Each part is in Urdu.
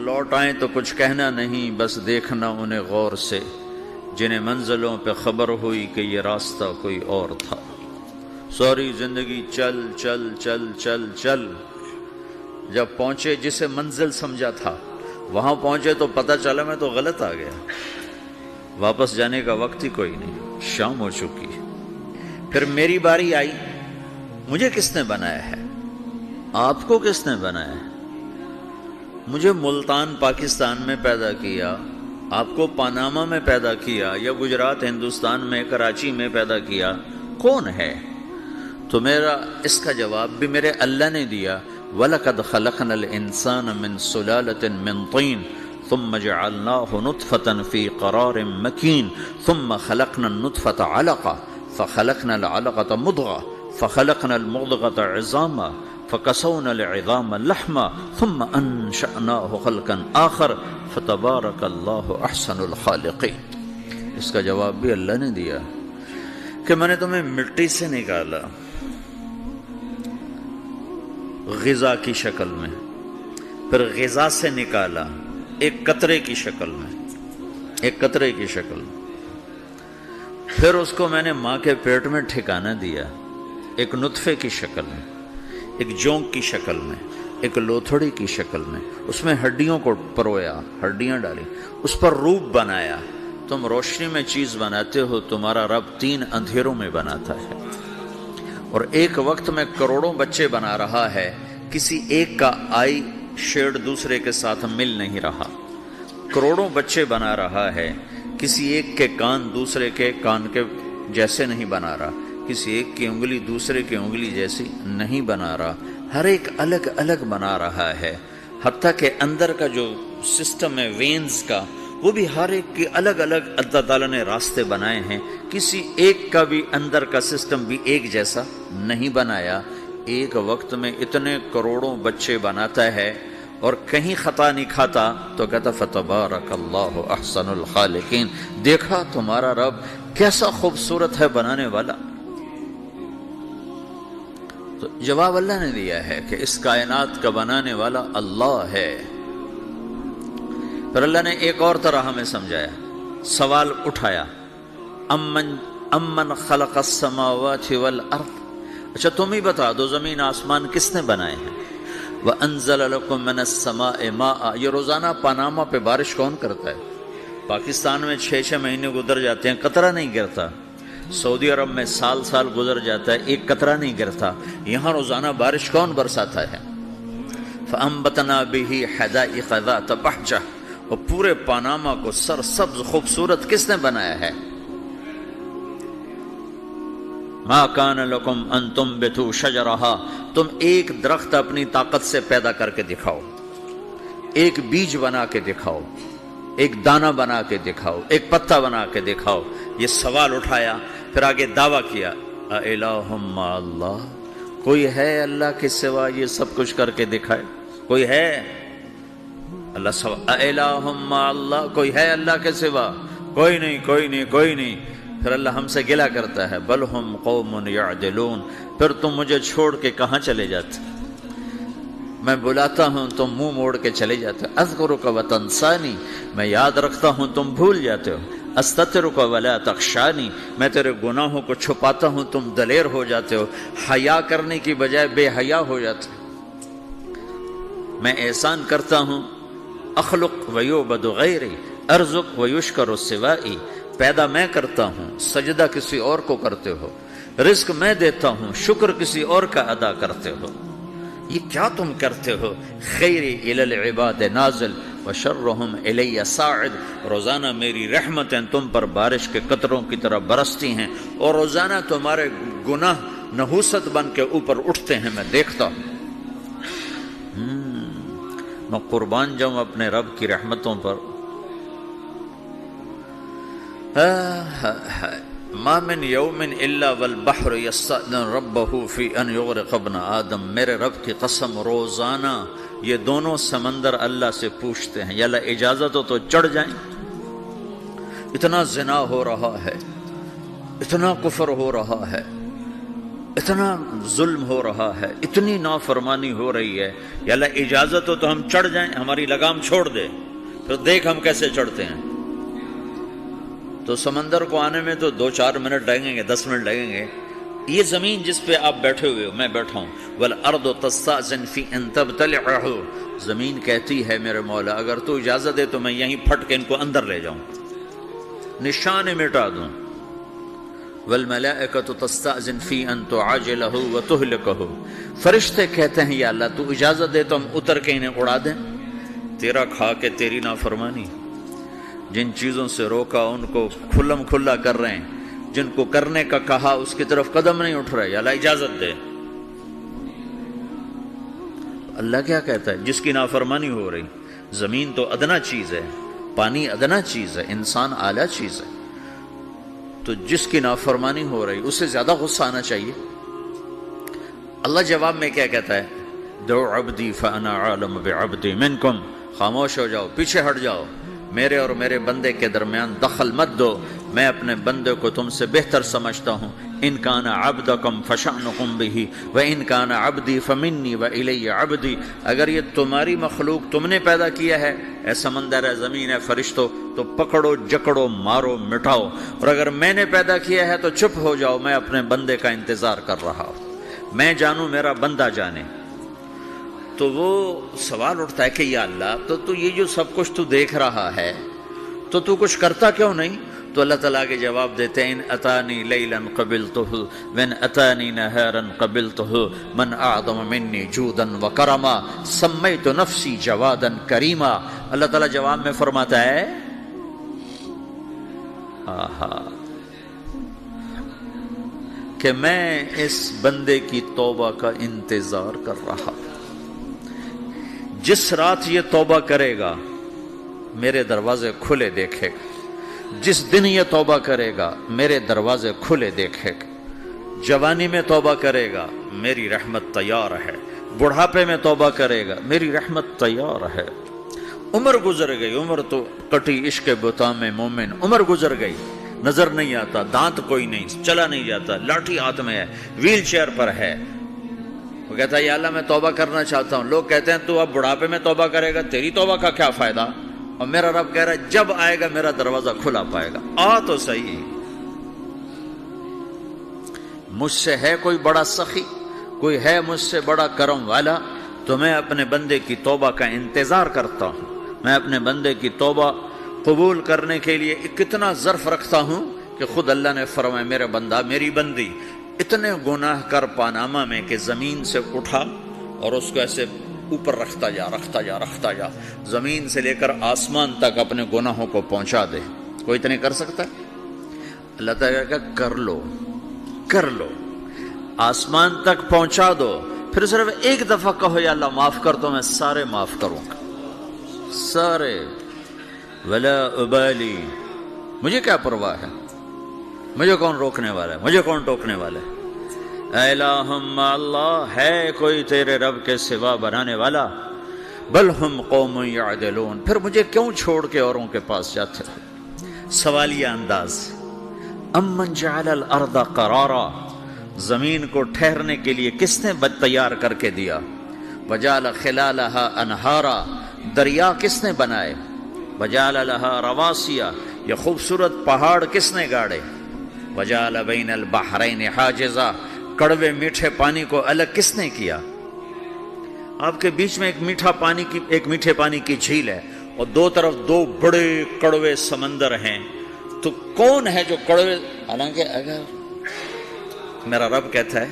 لوٹ آئیں تو کچھ کہنا نہیں، بس دیکھنا انہیں غور سے، جنہیں منزلوں پہ خبر ہوئی کہ یہ راستہ کوئی اور تھا۔ ساری زندگی چل چل چل چل چل، جب پہنچے جسے منزل سمجھا تھا وہاں پہنچے تو پتہ چلا میں تو غلط آ گیا، واپس جانے کا وقت ہی کوئی نہیں، شام ہو چکی۔ پھر میری باری آئی، مجھے کس نے بنایا ہے؟ آپ کو کس نے بنایا ہے؟ مجھے ملتان پاکستان میں پیدا کیا، آپ کو پاناما میں پیدا کیا، یا گجرات ہندوستان میں کراچی میں پیدا کیا، کون ہے؟ تو میرا اس کا جواب بھی میرے اللہ نے دیا، وَلَقَدْ خَلَقْنَا الْإِنسَانَ مِنْ سُلَالَةٍ مِنْ طِينٍ ثُمَّ جَعَلْنَاهُ نُطْفَةً فِي قَرَارٍ مَكِينٍ ثُمَّ خَلَقْنَا النُّطْفَةَ عَلَقَةً فَخَلَقْنَا الْعَلَقَةَ مُضْغَةً فَخَلَقْنَا الْمُضْغَةَ عِظَامًا فَكَسَوْنَا الْعِظَامَ لَحْمًا ثُمَّ أَنشَأْنَاهُ خَلْقًا آخَرَ فَتَبَارَكَ اللَّهُ أَحْسَنُ الْخَالِقِينَ۔ اس کا جواب بھی اللہ نے دیا کہ میں نے تمہیں مٹی سے نکالا غذا کی شکل میں، پھر غذا سے نکالا ایک قطرے کی شکل میں، ایک قطرے کی شکل میں، پھر اس کو میں نے ماں کے پیٹ میں ٹھکانہ دیا ایک نطفے کی شکل میں، ایک جونک کی شکل میں، ایک لوتھڑی کی شکل میں، اس میں ہڈیوں کو پرویا، ہڈیاں ڈالی، اس پر روپ بنایا۔ تم روشنی میں چیز بناتے ہو، تمہارا رب 3 اندھیروں میں بناتا ہے، اور ایک وقت میں کروڑوں بچے بنا رہا ہے، کسی ایک کا آئی شیڈ دوسرے کے ساتھ مل نہیں رہا، کروڑوں بچے بنا رہا ہے، کسی ایک کے کان دوسرے کے کان کے جیسے نہیں بنا رہا، کسی ایک کی انگلی دوسرے کی انگلی جیسی نہیں بنا رہا، ہر ایک الگ الگ بنا رہا ہے، حتیٰ کہ اندر کا جو سسٹم ہے وینز کا، وہ بھی ہر ایک کی الگ الگ اللہ تعالیٰ نے راستے بنائے ہیں، کسی ایک کا بھی اندر کا سسٹم بھی ایک جیسا نہیں بنایا۔ ایک وقت میں اتنے کروڑوں بچے بناتا ہے اور کہیں خطا نہیں کھاتا، تو کہتا فتبارک اللہ احسن الخالقین، دیکھا تمہارا رب کیسا خوبصورت ہے بنانے والا۔ تو جواب اللہ نے دیا ہے کہ اس کائنات کا بنانے والا اللہ ہے۔ پھر اللہ نے ایک اور طرح ہمیں سمجھایا، سوال اٹھایا، امن خلق السماوات والارض، اچھا تم ہی بتا دو زمین آسمان کس نے بنائے ہیں؟ وَأَنزَلَ لَكُم مِّنَ السَّمَاءِ مَاءً، یہ روزانہ پاناما پہ بارش کون کرتا ہے؟ پاکستان میں 6 مہینے گزر جاتے ہیں، قطرہ نہیں گرتا، سعودی عرب میں سال سال گزر جاتا ہے، ایک قطرہ نہیں گرتا، یہاں روزانہ بارش کون برساتا ہے؟ فَأَنبَتْنَا بِهِ حَدَائِقَ ذَاتَ بَهْجَةٍ، اور پورے پاناما کو سرسبز خوبصورت کس نے بنایا ہے؟ ما کان لکم ان تنبتوا شجرہا، تم ایک درخت اپنی طاقت سے پیدا کر کے دکھاؤ، ایک بیج بنا کے دکھاؤ، ایک دانہ بنا کے دکھاؤ، ایک پتا بنا کے دکھاؤ۔ یہ سوال اٹھایا، پھر آگے دعویٰ کیا، اِلٰہٌ مع اللہ، کوئی ہے اللہ کے سوا یہ سب کچھ کر کے دکھائے؟ کوئی ہے؟ اللہ سوا اِلٰہٌ مع اللہ، کوئی ہے اللہ کے سوا؟ کوئی نہیں، کوئی نہیں، کوئی نہیں۔ پھر اللہ ہم سے گلہ کرتا ہے، بل ہم قوم یعدلون، پھر تم مجھے چھوڑ کے کہاں چلے جاتے؟ میں بلاتا ہوں تم منہ موڑ کے چلے جاتے ہو، اذکرک وتنسانی، میں یاد رکھتا ہوں تم بھول جاتے ہو، استترک ولا تخشانی، میں تیرے گناہوں کو چھپاتا ہوں تم دلیر ہو جاتے ہو، حیا کرنے کی بجائے بے حیا ہو جاتے ہو۔ میں احسان کرتا ہوں، اخلق ویعبد غیری، ارزق ویشکر سوائی، پیدا میں کرتا ہوں، سجدہ کسی اور کو کرتے ہو، رزق میں دیتا ہوں، شکر کسی اور کا ادا کرتے ہو، یہ کیا تم کرتے ہو؟ خیری الی العباد نازل وشرہم الی صاعد، روزانہ میری رحمتیں تم پر بارش کے قطروں کی طرح برستی ہیں، اور روزانہ تمہارے گناہ نحوست بن کے اوپر اٹھتے ہیں، میں دیکھتا ہوں۔ میں قربان جاؤں اپنے رب کی رحمتوں پر۔ ما من یوم الا والبحر یستأذن ربہ فی ان یغرق ابن آدم، میرے رب کی قسم روزانہ یہ دونوں سمندر اللہ سے پوچھتے ہیں، یا اللہ اجازت ہو تو چڑھ جائیں، اتنا زنا ہو رہا ہے، اتنا کفر ہو رہا ہے، اتنا ظلم ہو رہا ہے، اتنی نافرمانی ہو رہی ہے، یا اللہ اجازت ہو تو ہم چڑھ جائیں، ہماری لگام چھوڑ دے، پھر دیکھ ہم کیسے چڑھتے ہیں۔ تو سمندر کو آنے میں تو 2-4 منٹ لگیں گے، 10 منٹ لگیں گے۔ یہ زمین جس پہ آپ بیٹھے ہوئے ہو، میں بیٹھا ہوں، والارض تستأذن فی ان تبتلعہ، زمین کہتی ہے میرے مولا اگر تو اجازت دے تو میں یہیں پھٹ کے ان کو اندر لے جاؤں، نشان مٹا دوں۔ والملائکۃ تستأذن فی ان تعاجلہ وتہلکہ، فرشتے کہتے ہیں یا اللہ تو اجازت دے تو ہم اتر کے انہیں اڑا دیں، تیرا کھا کے تیری نافرمانی۔ جن چیزوں سے روکا ان کو کھلم کھلا کر رہے ہیں، جن کو کرنے کا کہا اس کی طرف قدم نہیں اٹھ رہے، یا اللہ اجازت دے۔ اللہ کیا کہتا ہے؟ جس کی نافرمانی ہو رہی، زمین تو ادنا چیز ہے، پانی ادنا چیز ہے، انسان اعلیٰ چیز ہے، تو جس کی نافرمانی ہو رہی اس سے زیادہ غصہ آنا چاہیے۔ اللہ جواب میں کیا کہتا ہے؟ دعو عبدی فانا عالم بعبدی منکم، خاموش ہو جاؤ، پیچھے ہٹ جاؤ، میرے اور میرے بندے کے درمیان دخل مت دو، میں اپنے بندے کو تم سے بہتر سمجھتا ہوں۔ ان کان عبدکم فشأنکم بہ وان کان عبدی فمنی والی عبدی، اگر یہ تمہاری مخلوق تم نے پیدا کیا ہے، اے سمندر ہے، زمین ہے، فرشتوں، تو پکڑو جکڑو مارو مٹاؤ، اور اگر میں نے پیدا کیا ہے تو چپ ہو جاؤ، میں اپنے بندے کا انتظار کر رہا ہوں، میں جانوں میرا بندہ جانے۔ تو وہ سوال اٹھتا ہے کہ یا اللہ تو یہ جو سب کچھ تو دیکھ رہا ہے تو کچھ کرتا کیوں نہیں؟ تو اللہ تعالیٰ کے جواب دیتے ہیں ان اتانی لیلا قبلتہ وان اتانی نہارا قبلتہ من اعظم منی جودا وکرما سمیت نفسی جوادا کریما۔ اللہ تعالیٰ جواب میں فرماتا ہے کہ میں اس بندے کی توبہ کا انتظار کر رہا ہوں، جس رات یہ توبہ کرے گا میرے دروازے کھلے دیکھے گا، جس دن یہ توبہ کرے گا میرے دروازے کھلے دیکھے گا، جوانی میں توبہ کرے گا میری رحمت تیار ہے، بڑھاپے میں توبہ کرے گا میری رحمت تیار ہے۔ عمر گزر گئی، عمر تو کٹی عشق بتا میں مومن، عمر گزر گئی، نظر نہیں آتا، دانت کوئی نہیں، چلا نہیں جاتا، لاٹھی ہاتھ میں ہے، ویل چیئر پر ہے، وہ کہتا ہے یا اللہ میں توبہ کرنا چاہتا ہوں۔ لوگ کہتے ہیں تو اب بڑھاپے میں توبہ کرے گا، تیری توبہ کا کیا فائدہ؟ اور میرا رب کہہ رہا ہے جب آئے گا میرا دروازہ کھلا پائے گا، آ تو صحیح۔ مجھ سے ہے کوئی بڑا سخی، کوئی ہے مجھ سے بڑا کرم والا، تو میں اپنے بندے کی توبہ کا انتظار کرتا ہوں، میں اپنے بندے کی توبہ قبول کرنے کے لیے کتنا ظرف رکھتا ہوں کہ خود اللہ نے فرمایا میرا بندہ میری بندی اتنے گناہ کر پاناما میں کہ زمین سے اٹھا اور اس کو ایسے اوپر رکھتا جا، زمین سے لے کر آسمان تک اپنے گناہوں کو پہنچا دے۔ کوئی اتنے کر سکتا ہے؟ اللہ تعالیٰ کا کر لو، آسمان تک پہنچا دو، پھر صرف ایک دفعہ کہو یا اللہ معاف کر تو میں سارے معاف کروں گا، سارے، ولا ابالی، مجھے کیا پرواہ ہے، مجھے کون روکنے والا ہے، مجھے کون ٹوکنے والا ہے۔ اے الہم اللہ، ہے کوئی تیرے رب کے سوا بنانے والا؟ بل ہم قوم یعدلون، پھر مجھے کیوں چھوڑ کے اوروں کے پاس جاتے ہو؟ سوالیہ انداز۔ امن جعل الارض قرارا، زمین کو ٹھہرنے کے لیے کس نے تیار کر کے دیا؟ وجعل خلالہا انہارا، دریا کس نے بنائے؟ وجعل لہا رواسیا، یہ خوبصورت پہاڑ کس نے گاڑے؟ وجعل بین البحرین حاجزا، کڑوے میٹھے پانی کو الگ کس نے کیا؟ آپ کے بیچ میں ایک میٹھے پانی کی جھیل ہے اور دو طرف دو بڑے کڑوے سمندر ہیں، تو کون ہے جو کڑوے؟ حالانکہ اگر میرا رب کہتا ہے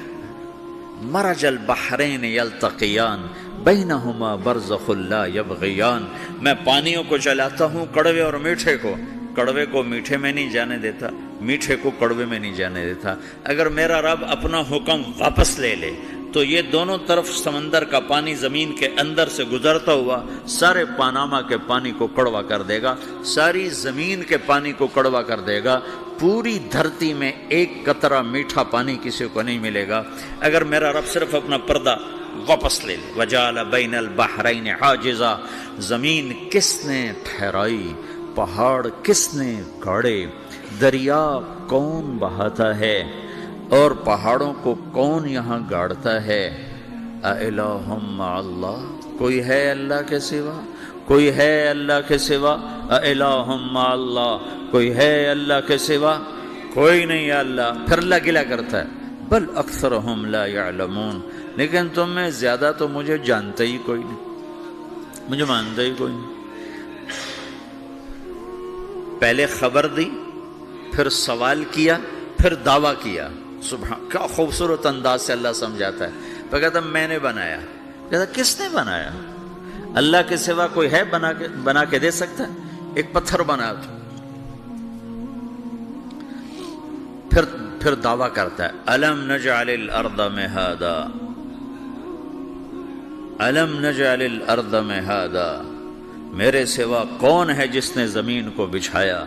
مرج البحرین یلتقیان بینہما برزخ لا یبغیان، میں پانیوں کو چلاتا ہوں، کڑوے اور میٹھے کو، کڑوے کو میٹھے میں نہیں جانے دیتا، میٹھے کو کڑوے میں نہیں جانے دیتا۔ اگر میرا رب اپنا حکم واپس لے لے تو یہ دونوں طرف سمندر کا پانی زمین کے اندر سے گزرتا ہوا سارے پاناما کے پانی کو کڑوا کر دے گا، ساری زمین کے پانی کو کڑوا کر دے گا، پوری دھرتی میں ایک قطرہ میٹھا پانی کسی کو نہیں ملے گا اگر میرا رب صرف اپنا پردہ واپس لے لے۔ وجعل بین البحرین حاجزا، زمین کس نے ٹھہرائی، پہاڑ کس نے گاڑے، دریا کون بہاتا ہے؟ اور پہاڑوں کو کون یہاں گاڑتا ہے؟ اَإِلَٰهٌ مَّعَ اللَّهِ، کوئی ہے اللہ کے سوا؟ کوئی ہے اللہ کے سوا؟ اَإِلَٰهٌ مَّعَ اللَّهِ، کوئی ہے اللہ کے سوا؟ کوئی نہیں ہے اللہ۔ پھر اللہ گلہ کرتا ہے بل اکثرہم لا یعلمون، لیکن تم میں زیادہ تو مجھے جانتا ہی کوئی نہیں، مجھے مانتا ہی کوئی نہیں۔ پہلے خبر دی، پھر سوال کیا، پھر دعویٰ کیا۔ سبحان، کیا خوبصورت انداز سے اللہ سمجھاتا ہے۔ پھر کہتا میں نے بنایا، کہتا کس نے بنایا؟ اللہ کے سوا کوئی ہے بنا کے دے سکتا ہے؟ ایک پتھر بنا تو پھر دعویٰ کرتا ہے الم نجعل الارض مہادا، الم نجعل الارض مہادا، میرے سوا کون ہے جس نے زمین کو بچھایا؟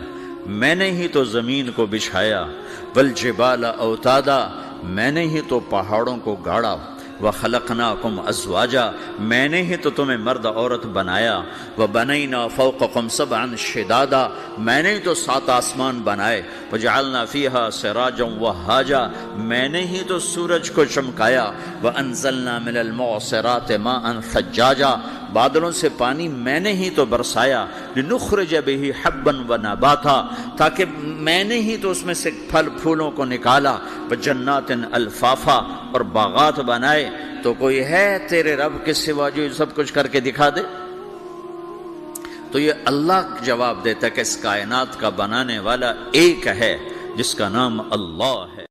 میں نے ہی تو زمین کو بچھایا۔ والجبال اوتادا، میں نے ہی تو پہاڑوں کو گاڑا۔ وخلقناکم ازواجا، میں نے ہی تو تمہیں مرد عورت بنایا۔ وبنینا فوقکم سبعا شدادا، میں نے ہی تو 7 آسمان بنائے۔ وجعلنا فیہا سراجا وہاجا، میں نے ہی تو سورج کو چمکایا۔ وانزلنا من المعصرات ماء ثجاجا، بادلوں سے پانی میں نے ہی تو برسایا۔ لنخرج به حبا ونباتا، تاکہ میں نے ہی تو اس میں سے پھل پھولوں کو نکالا۔ وجنات الفافا، اور باغات بنائے۔ تو کوئی ہے تیرے رب کے سوا جو سب کچھ کر کے دکھا دے؟ تو یہ اللہ جواب دیتا ہے کہ اس کائنات کا بنانے والا ایک ہے جس کا نام اللہ ہے۔